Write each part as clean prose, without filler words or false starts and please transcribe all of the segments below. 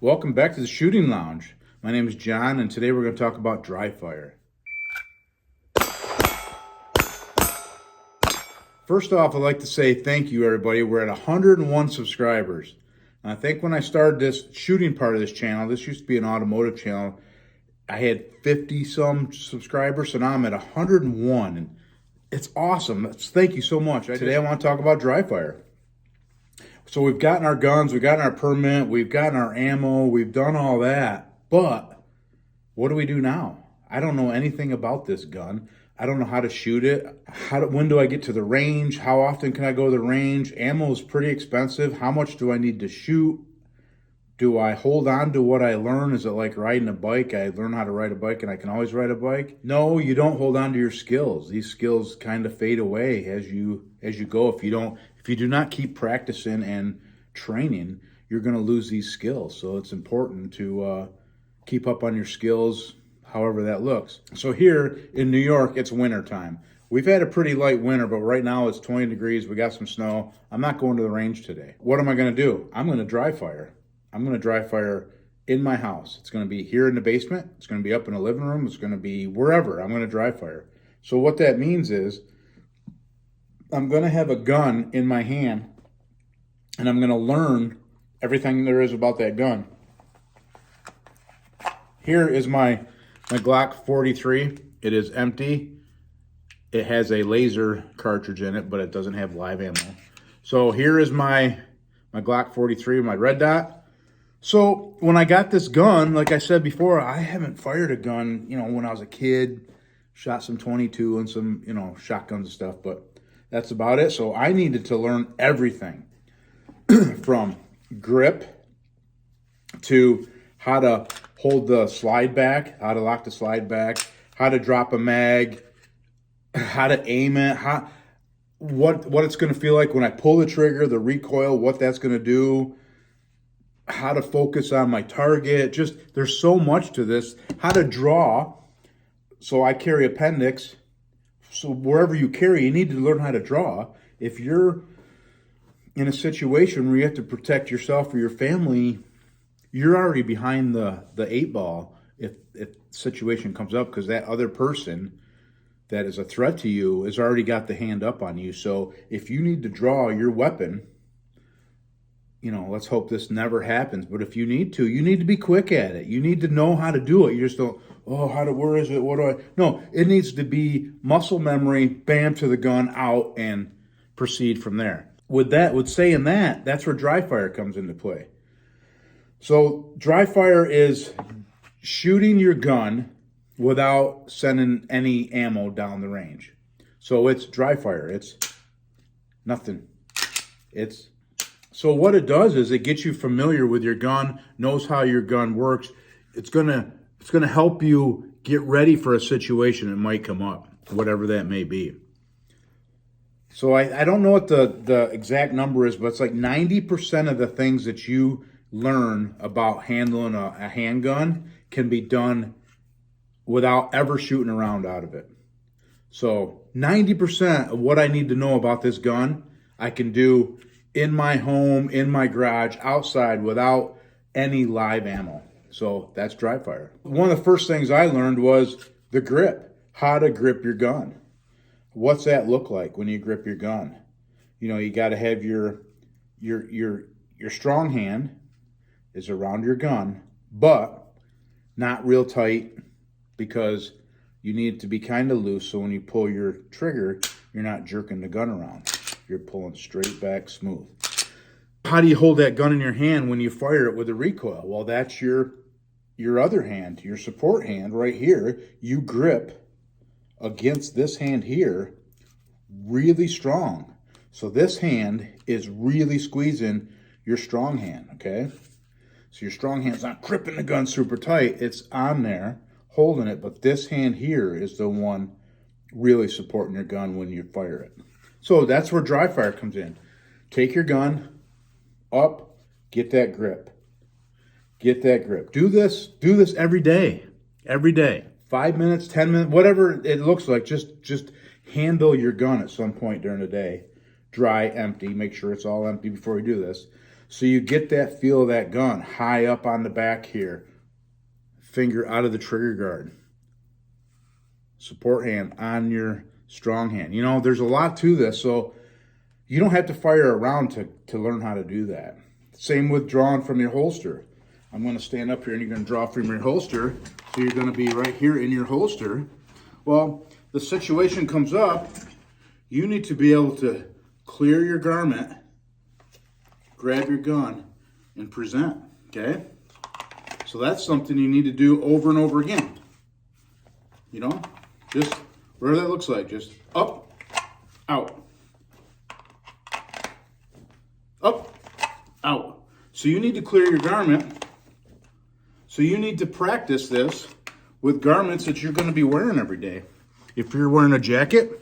Welcome back to the Shooting Lounge. My name is John, and today we're going to talk about dry fire. First off, I'd like to say thank you, everybody. We're at 101 subscribers. And I think when I started this shooting part of this channel, this used to be an automotive channel, I had 50-some subscribers, so now I'm at 101. And it's awesome. Thank you so much. Today I want to talk about dry fire. So we've gotten our guns, we've gotten our permit, we've gotten our ammo, we've done all that. But what do we do now? I don't know anything about this gun. I don't know how to shoot it. When do I get to the range? How often can I go to the range? Ammo is pretty expensive. How much do I need to shoot? Do I hold on to what I learn? Is it like riding a bike? I learn how to ride a bike and I can always ride a bike. No, you don't hold on to your skills. These skills kind of fade away as you go. If you do not keep practicing and training, you're going to lose these skills. So it's important to keep up on your skills, however that looks. So here in New York, it's winter time. We've had a pretty light winter, but right now it's 20 degrees. We got some snow. I'm not going to the range today. What am I going to do? I'm going to dry fire. I'm going to dry fire in my house. It's going to be here in the basement. It's going to be up in the living room. It's going to be wherever. I'm going to dry fire. So what that means is I'm going to have a gun in my hand and I'm going to learn everything there is about that gun. Here is my Glock 43. It is empty. It has a laser cartridge in it, but it doesn't have live ammo. So here is my Glock 43, my red dot. So when I got this gun, like I said before, I haven't fired a gun, when I was a kid, shot some 22 and some, shotguns and stuff, but that's about it. So I needed to learn everything from grip to how to hold the slide back, how to lock the slide back, how to drop a mag, how to aim it, what it's going to feel like when I pull the trigger, the recoil, what that's going to do, how to focus on my target. Just there's so much to this. How to draw. So I carry appendix. So wherever you carry, you need to learn how to draw. If you're in a situation where you have to protect yourself or your family, you're already behind the 8-ball if the situation comes up, because that other person that is a threat to you has already got the hand up on you. So if you need to draw your weapon, let's hope this never happens. But if you need to be quick at it. You need to know how to do it. You just don't, where is it? What do I? No, it needs to be muscle memory, bam, to the gun, out, and proceed from there. With saying that, that's where dry fire comes into play. So dry fire is shooting your gun without sending any ammo down the range. So it's dry fire. It's nothing. So what it does is it gets you familiar with your gun, knows how your gun works. It's gonna help you get ready for a situation that might come up, whatever that may be. So I don't know what the exact number is, but it's like 90% of the things that you learn about handling a handgun can be done without ever shooting a round out of it. So 90% of what I need to know about this gun, I can do in my home, in my garage, outside, without any live ammo. So that's dry fire. One of the first things I learned was the grip, how to grip your gun. What's that look like when you grip your gun? You got to have your strong hand is around your gun, but not real tight, because you need it to be kind of loose. So when you pull your trigger, you're not jerking the gun around. You're pulling straight back, smooth. How do you hold that gun in your hand when you fire it with a recoil? Well, that's your other hand, your support hand right here. You grip against this hand here really strong. So this hand is really squeezing your strong hand, okay? So your strong hand's not gripping the gun super tight. It's on there, holding it, but this hand here is the one really supporting your gun when you fire it. So that's where dry fire comes in. Take your gun up, get that grip. Get that grip. Do this every day. Every day. 5 minutes, 10 minutes, whatever it looks like. Just handle your gun at some point during the day. Dry, empty. Make sure it's all empty before you do this. So you get that feel of that gun high up on the back here. Finger out of the trigger guard. Support hand on your strong hand. You know, there's a lot to this, so you don't have to fire around to learn how to do that. Same with drawing from your holster. I'm going to stand up here and you're going to draw from your holster. So you're going to be right here in your holster. Well, the situation comes up, you need to be able to clear your garment, grab your gun, and present, okay? So that's something you need to do over and over again. You know, just whatever that looks like, just up, out, up, out. So you need to clear your garment. So you need to practice this with garments that you're going to be wearing every day. If you're wearing a jacket,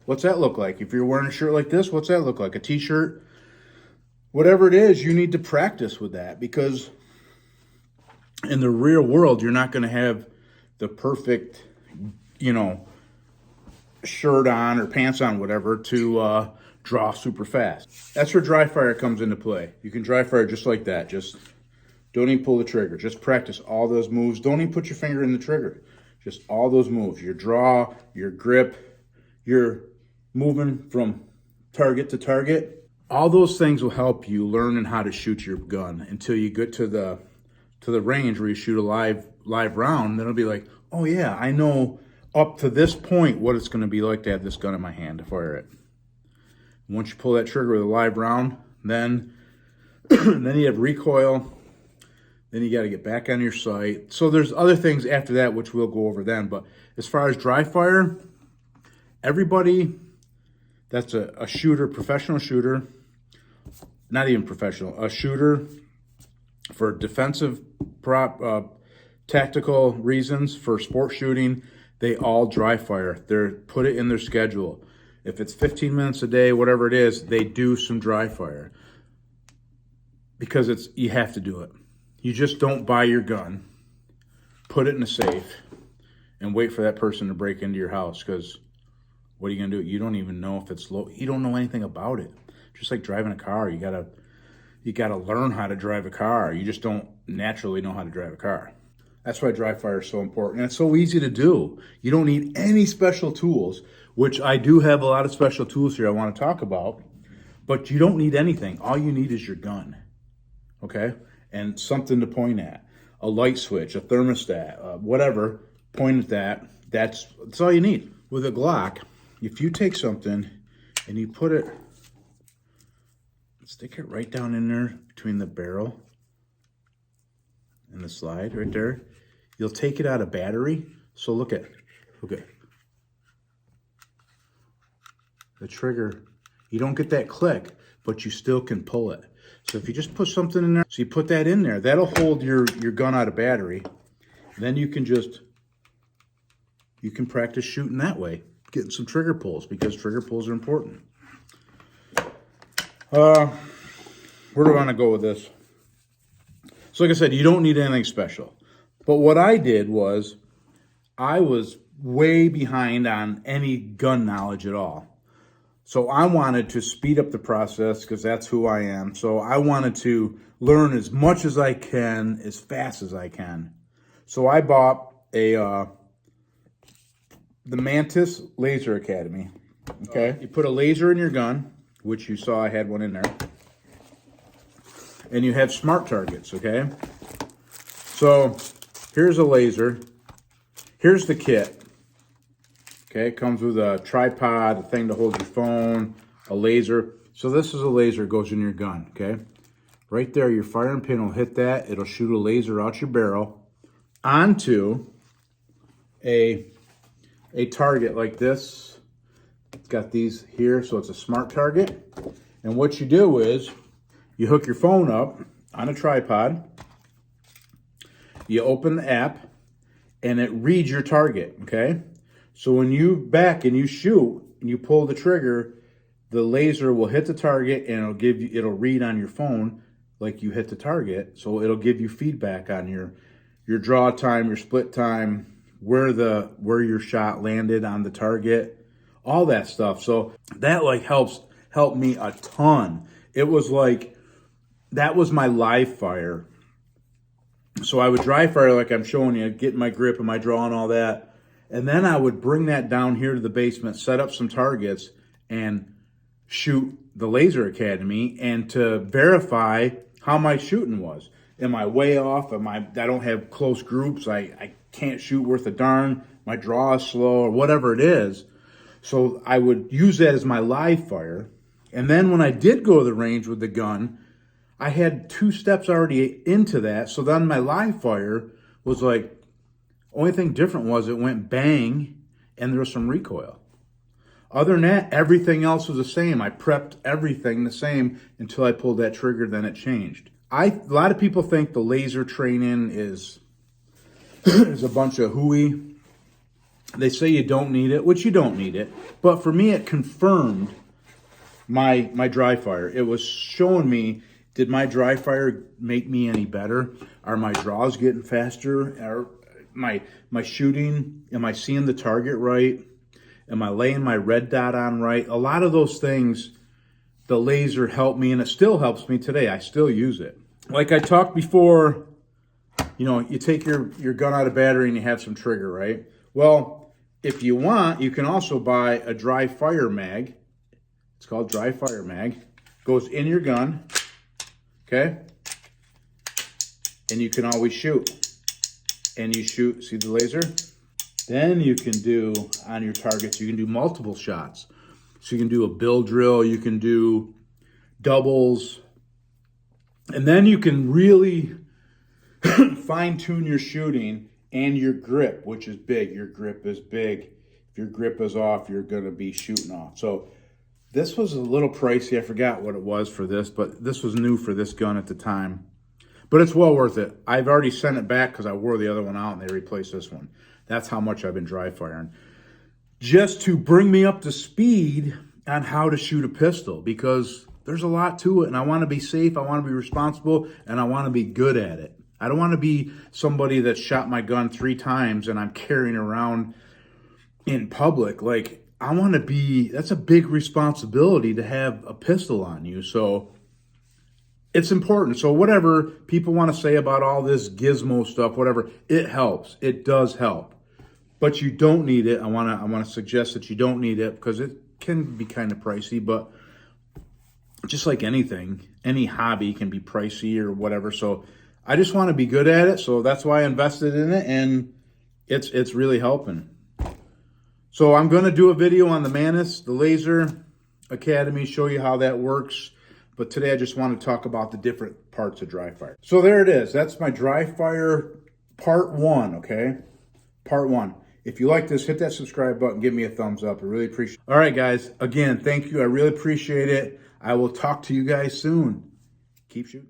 what's that look like? If you're wearing a shirt like this, what's that look like? A t-shirt? Whatever it is, you need to practice with that, because in the real world, you're not going to have the perfect, you know, shirt on or pants on, whatever, to draw super fast. That's where dry fire comes into play. You can dry fire just like that. Just don't even pull the trigger. Just practice all those moves. Don't even put your finger in the trigger. Just all those moves. Your draw, your grip, your moving from target to target. All those things will help you learning how to shoot your gun until you get to the range where you shoot a live round. Then it'll be like, oh yeah, I know up to this point what it's going to be like to have this gun in my hand to fire it. Once you pull that trigger with a live round, then you have recoil. Then you got to get back on your sight. So there's other things after that which we'll go over then. But as far as dry fire, everybody that's a shooter, professional shooter, not even professional, a shooter for defensive tactical reasons, for sport shooting, they all dry fire. They're put it in their schedule. If it's 15 minutes a day, whatever it is, they do some dry fire because you have to do it. You just don't buy your gun, put it in a safe, and wait for that person to break into your house, because what are you going to do? You don't even know if it's low. You don't know anything about it. Just like driving a car, you gotta learn how to drive a car. You just don't naturally know how to drive a car. That's why dry fire is so important. And it's so easy to do. You don't need any special tools, which I do have a lot of special tools here I want to talk about, but you don't need anything. All you need is your gun, okay? And something to point at. A light switch, a thermostat, whatever, point at that. That's all you need. With a Glock, if you take something and you put it, stick it right down in there between the barrel and the slide right there, you'll take it out of battery. So look at the trigger. You don't get that click, but you still can pull it. So if you just put something in there, so you put that in there, that'll hold your gun out of battery. Then you can practice shooting that way, getting some trigger pulls, because trigger pulls are important. Where do I want to go with this? So like I said, you don't need anything special. But what I did was, I was way behind on any gun knowledge at all. So I wanted to speed up the process, because that's who I am. So I wanted to learn as much as I can, as fast as I can. So I bought the Mantis Laser Academy. Okay, you put a laser in your gun, which you saw I had one in there. And you have smart targets, okay? So here's a laser. Here's the kit. Okay, it comes with a tripod, a thing to hold your phone, a laser. So this is a laser, goes in your gun, okay? Right there, your firing pin will hit that. It'll shoot a laser out your barrel onto a target like this. It's got these here, so it's a smart target. And what you do is, you hook your phone up on a tripod, you open the app, and it reads your target, okay? So when you back and you shoot and you pull the trigger, the laser will hit the target and it'll read on your phone like you hit the target. So it'll give you feedback on your draw time, your split time, where your shot landed on the target, all that stuff. So that helped me a ton. It was like that was my live fire. So I would dry fire like I'm showing you, getting my grip and my draw and all that. And then I would bring that down here to the basement, set up some targets, and shoot the Laser Academy, and to verify how my shooting was. Am I way off? I don't have close groups. I can't shoot worth a darn. My draw is slow or whatever it is. So I would use that as my live fire. And then when I did go to the range with the gun, I had 2 steps already into that. So then my live fire was like, only thing different was it went bang and there was some recoil. Other than that, everything else was the same. I prepped everything the same until I pulled that trigger, then it changed. A lot of people think the laser training is a bunch of hooey. They say you don't need it, which you don't need it. But for me, it confirmed my dry fire. It was showing me, did my dry fire make me any better? Are my draws getting faster? Are my shooting, am I seeing the target right? Am I laying my red dot on right? A lot of those things, the laser helped me, and it still helps me today. I still use it. Like I talked before, you know, you take your gun out of battery and you have some trigger, right? Well, if you want, you can also buy a DRYFIREMAG. It's called DRYFIREMAG. Goes in your gun, okay? And you can always shoot. And you shoot, see the laser? Then you can do, on your targets, you can do multiple shots. So you can do a bill drill, you can do doubles, and then you can really fine tune your shooting and your grip, which is big. Your grip is big. If your grip is off, you're gonna be shooting off. So this was a little pricey. I forgot what it was for this, but this was new for this gun at the time. But it's well worth it. I've already sent it back because I wore the other one out and they replaced this one. That's how much I've been dry firing. Just to bring me up to speed on how to shoot a pistol, because there's a lot to it and I want to be safe, I want to be responsible, and I want to be good at it. I don't want to be somebody that shot my gun 3 times and I'm carrying around in public. Like, I want to be, that's a big responsibility to have a pistol on you. So it's important. So whatever people want to say about all this gizmo stuff, whatever, it helps. It does help. But you don't need it. I want to suggest that you don't need it because it can be kind of pricey, but just like anything, any hobby can be pricey or whatever. So I just want to be good at it. So that's why I invested in it, and it's really helping. So I'm going to do a video on the Mantis, the Laser Academy, show you how that works. But today I just want to talk about the different parts of dry fire. So there it is. That's my dry fire part 1, okay? Part 1. If you like this, hit that subscribe button, give me a thumbs up. I really appreciate it. All right, guys. Again, thank you. I really appreciate it. I will talk to you guys soon. Keep shooting.